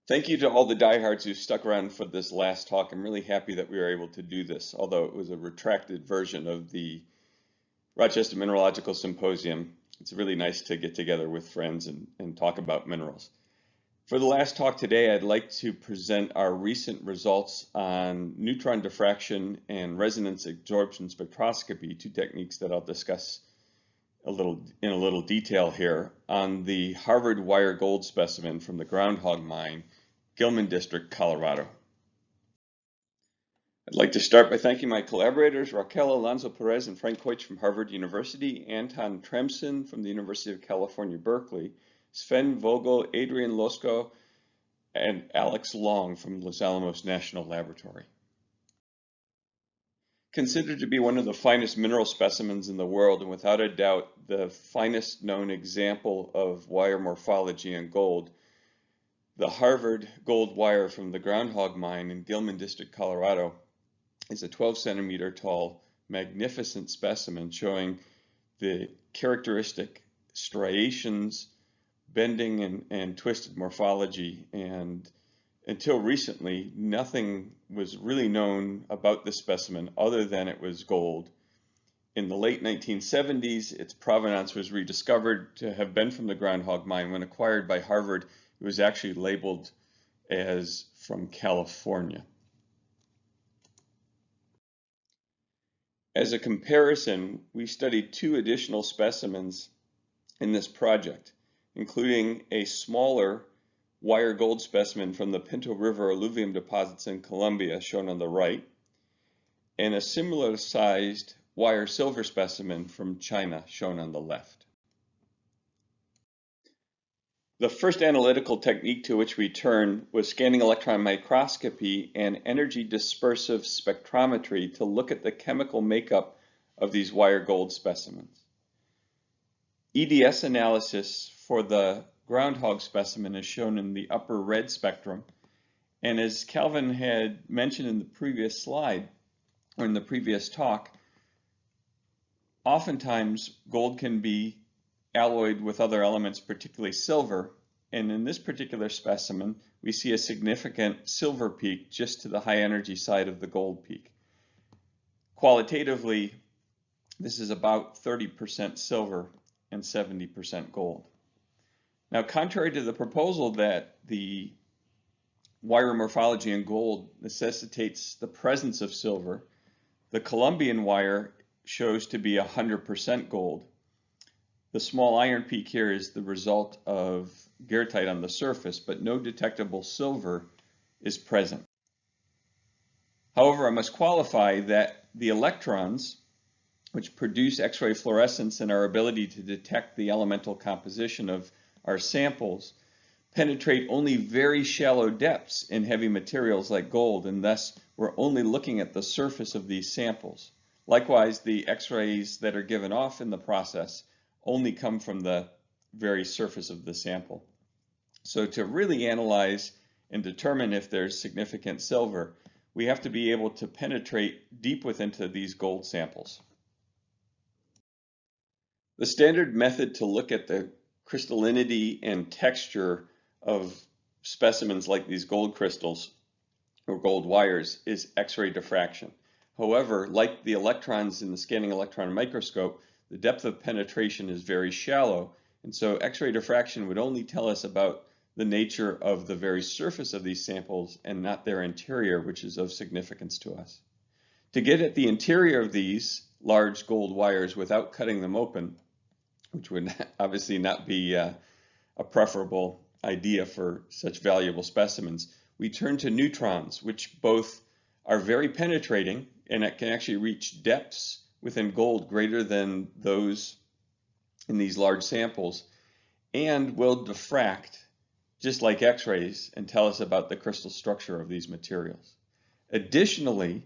Thank you to all the diehards who stuck around for this last talk. I'm really happy that we were able to do this, although it was a retracted version of the Rochester Mineralogical Symposium. It's really nice to get together with friends and talk about minerals. For the last talk today, I'd like to present our recent results on neutron diffraction and resonance absorption spectroscopy, two techniques that I'll discuss in a little detail here, on the Harvard wire gold specimen from the Groundhog Mine, Gilman District, Colorado. I'd like to start by thanking my collaborators, Raquel Alonso-Perez and Frank Keutsch from Harvard University, Anton Tremson from the University of California, Berkeley, Sven Vogel, Adrian Losko, and Alex Long from Los Alamos National Laboratory. Considered to be one of the finest mineral specimens in the world, and without a doubt the finest known example of wire morphology in gold, the Harvard gold wire from the Groundhog Mine in Gilman District, Colorado is a 12-centimeter tall, magnificent specimen showing the characteristic striations, bending and twisted morphology. And until recently, nothing was really known about this specimen other than it was gold. In the late 1970s, its provenance was rediscovered to have been from the Groundhog Mine. When acquired by Harvard, it was actually labeled as from California. As a comparison, we studied two additional specimens in this project, including a smaller wire gold specimen from the Pinto River alluvium deposits in Colombia, shown on the right, and a similar sized wire silver specimen from China, shown on the left. The first analytical technique to which we turned was scanning electron microscopy and energy dispersive spectrometry to look at the chemical makeup of these wire gold specimens. EDS analysis for the groundhog specimen is shown in the upper red spectrum, and as Calvin had mentioned in the previous slide, or in the previous talk, oftentimes gold can be alloyed with other elements, particularly silver, and in this particular specimen we see a significant silver peak just to the high energy side of the gold peak. Qualitatively, this is about 30% silver and 70% gold. Now, contrary to the proposal that the wire morphology in gold necessitates the presence of silver, the Colombian wire shows to be 100% gold. The small iron peak here is the result of goethite on the surface, but no detectable silver is present. However, I must qualify that the electrons, which produce X-ray fluorescence and our ability to detect the elemental composition of our samples, penetrate only very shallow depths in heavy materials like gold, and thus we're only looking at the surface of these samples. Likewise, the X-rays that are given off in the process only come from the very surface of the sample. So to really analyze and determine if there's significant silver, we have to be able to penetrate deep within these gold samples. The standard method to look at the crystallinity and texture of specimens like these gold crystals or gold wires is X-ray diffraction. However, like the electrons in the scanning electron microscope, the depth of penetration is very shallow, and so X-ray diffraction would only tell us about the nature of the very surface of these samples and not their interior, which is of significance to us. To get at the interior of these large gold wires without cutting them open, which would obviously not be a preferable idea for such valuable specimens, we turn to neutrons, which both are very penetrating and it can actually reach depths within gold greater than those in these large samples, and will diffract just like X-rays and tell us about the crystal structure of these materials. Additionally,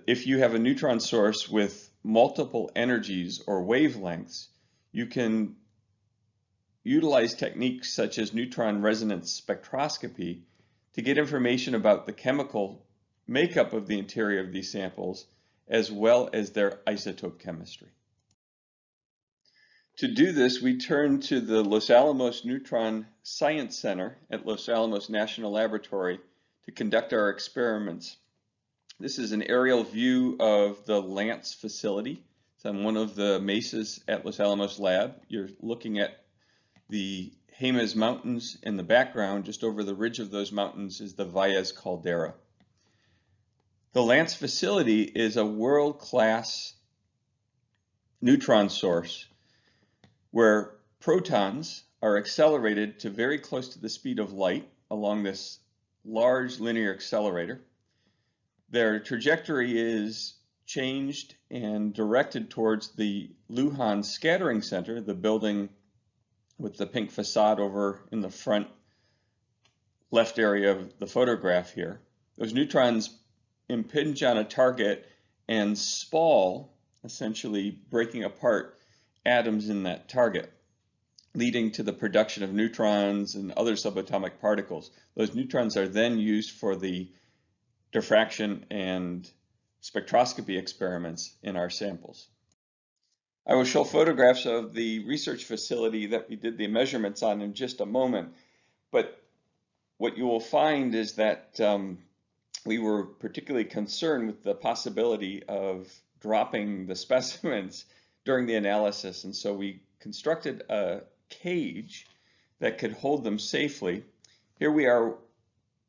if you have a neutron source with multiple energies or wavelengths, you can utilize techniques such as neutron resonance spectroscopy to get information about the chemical makeup of the interior of these samples, as well as their isotope chemistry. To do this, we turn to the Los Alamos Neutron Science Center at Los Alamos National Laboratory to conduct our experiments. This is an aerial view of the Lance facility. It's on one of the mesas at Los Alamos Lab. You're looking at the Jemez Mountains in the background. Just over the ridge of those mountains is the Valles Caldera. The Lance facility is a world-class neutron source where protons are accelerated to very close to the speed of light along this large linear accelerator. Their trajectory is changed and directed towards the Lujan Scattering Center, the building with the pink facade over in the front left area of the photograph here. Those neutrons impinge on a target and spall, essentially breaking apart atoms in that target, leading to the production of neutrons and other subatomic particles. Those neutrons are then used for the diffraction and spectroscopy experiments in our samples. I will show photographs of the research facility that we did the measurements on in just a moment, but what you will find is that we were particularly concerned with the possibility of dropping the specimens during the analysis, and so we constructed a cage that could hold them safely. Here we are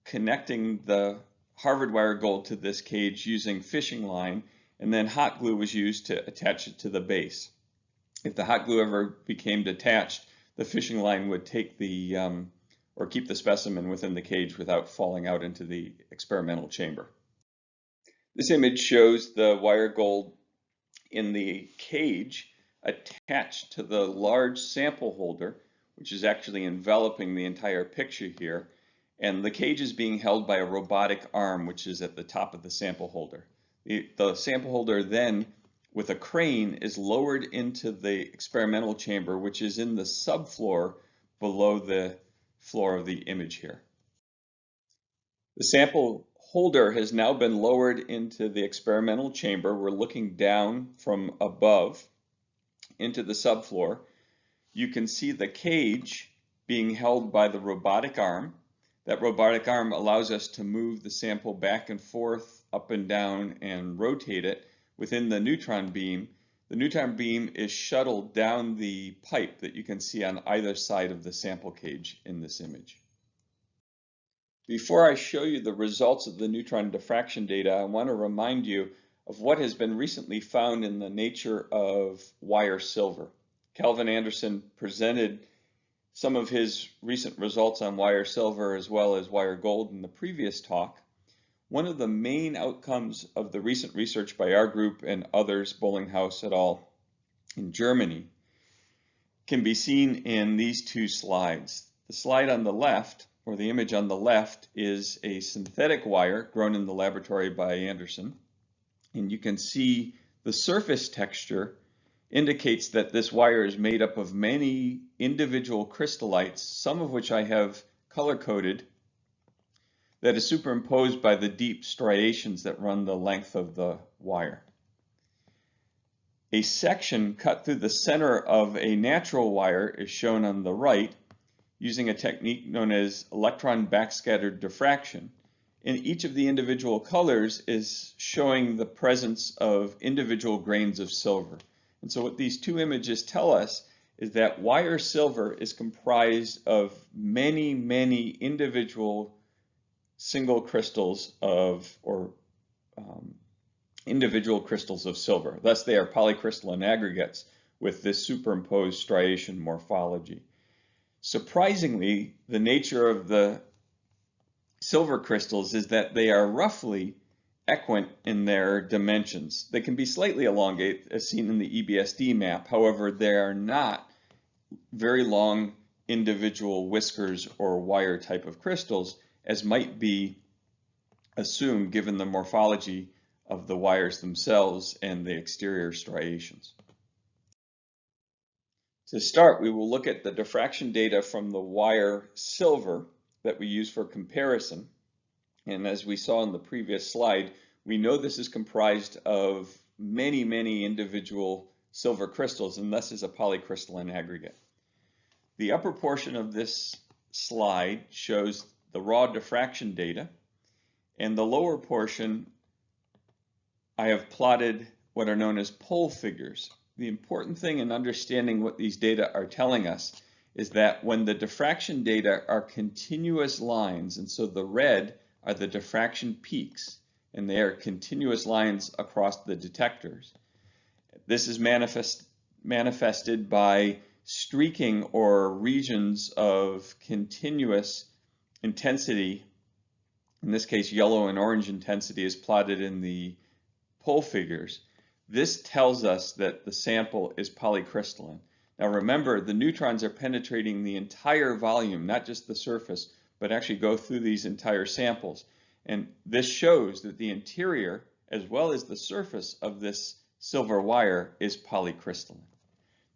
connecting the Harvard wire gold to this cage using fishing line, and then hot glue was used to attach it to the base. If the hot glue ever became detached, the fishing line would take the or keep the specimen within the cage without falling out into the experimental chamber. This image shows the wire gold in the cage attached to the large sample holder, which is actually enveloping the entire picture here, and the cage is being held by a robotic arm, which is at the top of the sample holder. The sample holder then, with a crane, is lowered into the experimental chamber, which is in the subfloor below the floor of the image here. The sample holder has now been lowered into the experimental chamber. We're looking down from above into the subfloor. You can see the cage being held by the robotic arm. That robotic arm allows us to move the sample back and forth, up and down, and rotate it within the neutron beam. The neutron beam is shuttled down the pipe that you can see on either side of the sample cage in this image. Before I show you the results of the neutron diffraction data, I want to remind you of what has been recently found in the nature of wire silver. Calvin Anderson presented some of his recent results on wire silver as well as wire gold in the previous talk. One of the main outcomes of the recent research by our group and others, Bollinghaus et al. In Germany, can be seen in these two slides. The slide on the left, or the image on the left, is a synthetic wire grown in the laboratory by Anderson. And you can see the surface texture indicates that this wire is made up of many individual crystallites, some of which I have color-coded, that is superimposed by the deep striations that run the length of the wire. A section cut through the center of a natural wire is shown on the right using a technique known as electron backscattered diffraction. And each of the individual colors is showing the presence of individual grains of silver. And so what these two images tell us is that wire silver is comprised of many, many individual single crystals of, or individual crystals of silver. Thus, they are polycrystalline aggregates with this superimposed striation morphology. Surprisingly, the nature of the silver crystals is that they are roughly equant in their dimensions. They can be slightly elongate, as seen in the EBSD map. However, they are not very long individual whiskers or wire type of crystals, as might be assumed given the morphology of the wires themselves and the exterior striations. To start, we will look at the diffraction data from the wire silver that we use for comparison. And as we saw in the previous slide, we know this is comprised of many, many individual silver crystals and thus is a polycrystalline aggregate. The upper portion of this slide shows the raw diffraction data, and the lower portion I have plotted what are known as pole figures. The important thing in understanding what these data are telling us is that when the diffraction data are continuous lines, and so the red are the diffraction peaks, and they are continuous lines across the detectors. This is manifested by streaking or regions of continuous intensity. In this case, yellow and orange intensity is plotted in the pole figures. This tells us that the sample is polycrystalline. Now remember, the neutrons are penetrating the entire volume, not just the surface, but actually go through these entire samples. And this shows that the interior, as well as the surface of this silver wire, is polycrystalline.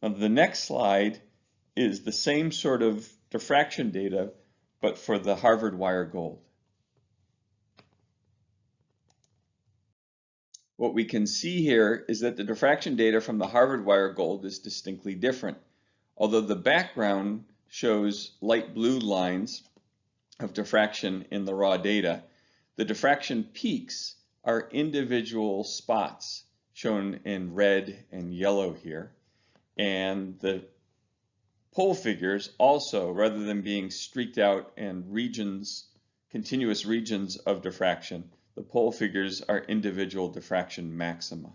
Now the next slide is the same sort of diffraction data, but for the Harvard wire gold. What we can see here is that the diffraction data from the Harvard wire gold is distinctly different. Although the background shows light blue lines of diffraction in the raw data, the diffraction peaks are individual spots shown in red and yellow here. And the pole figures also, rather than being streaked out and regions, continuous regions of diffraction, the pole figures are individual diffraction maxima.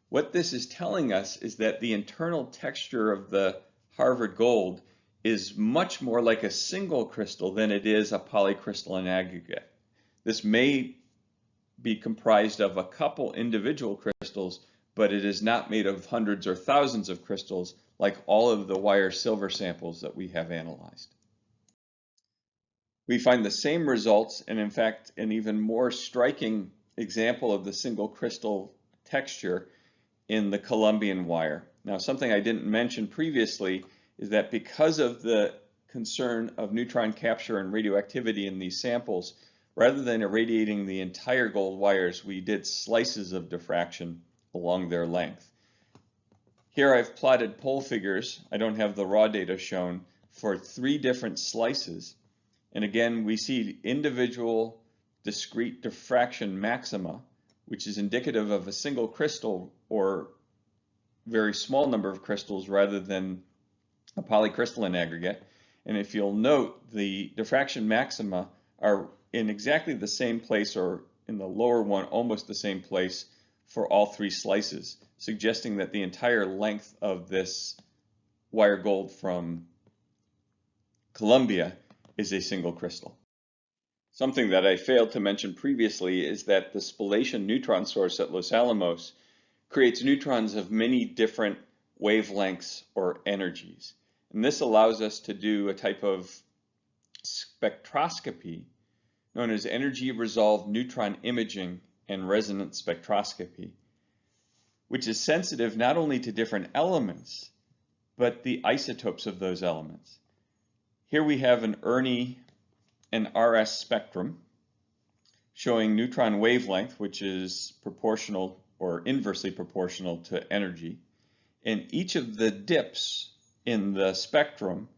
What this is telling us is that the internal texture of the Harvard gold is much more like a single crystal than it is a polycrystalline aggregate. This may be comprised of a couple individual crystals, but it is not made of hundreds or thousands of crystals like all of the wire silver samples that we have analyzed. We find the same results, and in fact, an even more striking example of the single crystal texture in the Colombian wire. Now, something I didn't mention previously is that because of the concern of neutron capture and radioactivity in these samples, rather than irradiating the entire gold wires, we did slices of diffraction along their length. Here I've plotted pole figures, I don't have the raw data shown, for 3 different slices. And again, we see individual discrete diffraction maxima, which is indicative of a single crystal or very small number of crystals rather than a polycrystalline aggregate. And if you'll note, the diffraction maxima are in exactly the same place, or in the lower one, almost the same place for all 3 slices, suggesting that the entire length of this wire gold from Colombia is a single crystal. Something that I failed to mention previously is that the spallation neutron source at Los Alamos creates neutrons of many different wavelengths or energies. And this allows us to do a type of spectroscopy known as energy-resolved neutron imaging and resonance spectroscopy, which is sensitive not only to different elements, but the isotopes of those elements. Here we have an ERNI and RS spectrum showing neutron wavelength, which is proportional or inversely proportional to energy. And each of the dips in the spectrum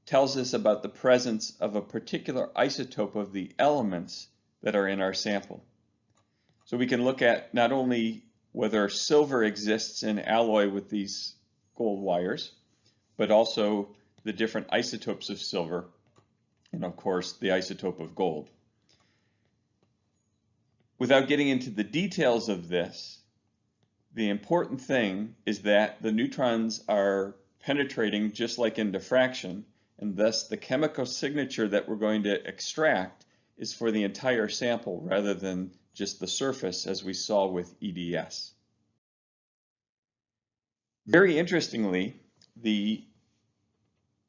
tells us about the presence of a particular isotope of the elements that are in our sample. So we can look at not only whether silver exists in alloy with these gold wires, but also the different isotopes of silver, and of course the isotope of gold. Without getting into the details of this, the important thing is that the neutrons are penetrating just like in diffraction, and thus the chemical signature that we're going to extract is for the entire sample rather than just the surface as we saw with EDS. Very interestingly, the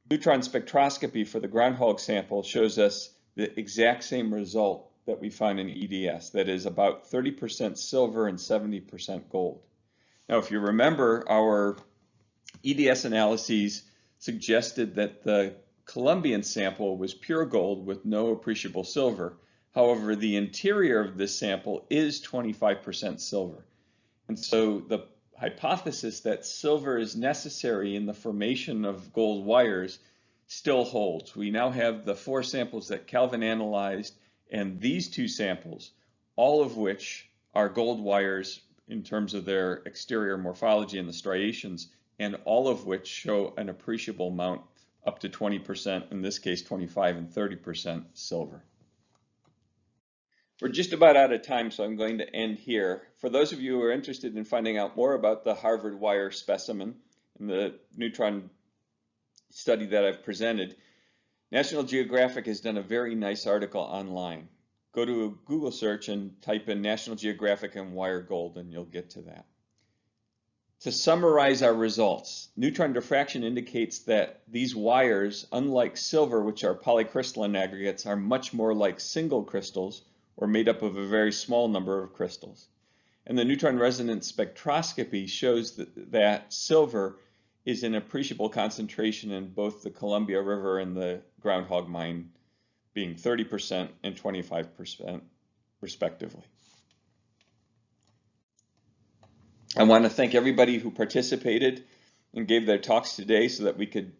neutron spectroscopy for the Groundhog sample shows us the exact same result that we find in EDS, that is about 30% silver and 70% gold. Now, if you remember, our EDS analyses suggested that the Colombian sample was pure gold with no appreciable silver. However, the interior of this sample is 25% silver. And so the hypothesis that silver is necessary in the formation of gold wires still holds. We now have the 4 samples that Kelvin analyzed and these 2 samples, all of which are gold wires in terms of their exterior morphology and the striations, and all of which show an appreciable amount, up to 20%, in this case 25 and 30% silver. We're just about out of time, so I'm going to end here. For those of you who are interested in finding out more about the Harvard wire specimen and the neutron study that I've presented, National Geographic has done a very nice article online. Go to a Google search and type in National Geographic and wire gold, and you'll get to that. To summarize our results, neutron diffraction indicates that these wires, unlike silver, which are polycrystalline aggregates, are much more like single crystals, or made up of a very small number of crystals. And the neutron resonance spectroscopy shows that silver is an appreciable concentration in both the Columbia River and the Groundhog Mine, being 30% and 25% respectively. I want to thank everybody who participated and gave their talks today so that we could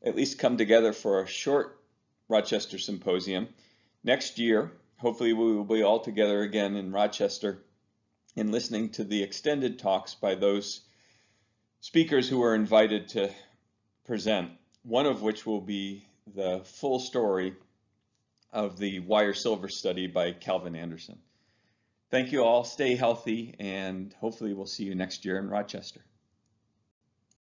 at least come together for a short Rochester symposium. Next year, hopefully we will be all together again in Rochester and listening to the extended talks by those speakers who were invited to present, one of which will be the full story of the wire silver study by Calvin Anderson. Thank you all, stay healthy, and hopefully we'll see you next year in Rochester.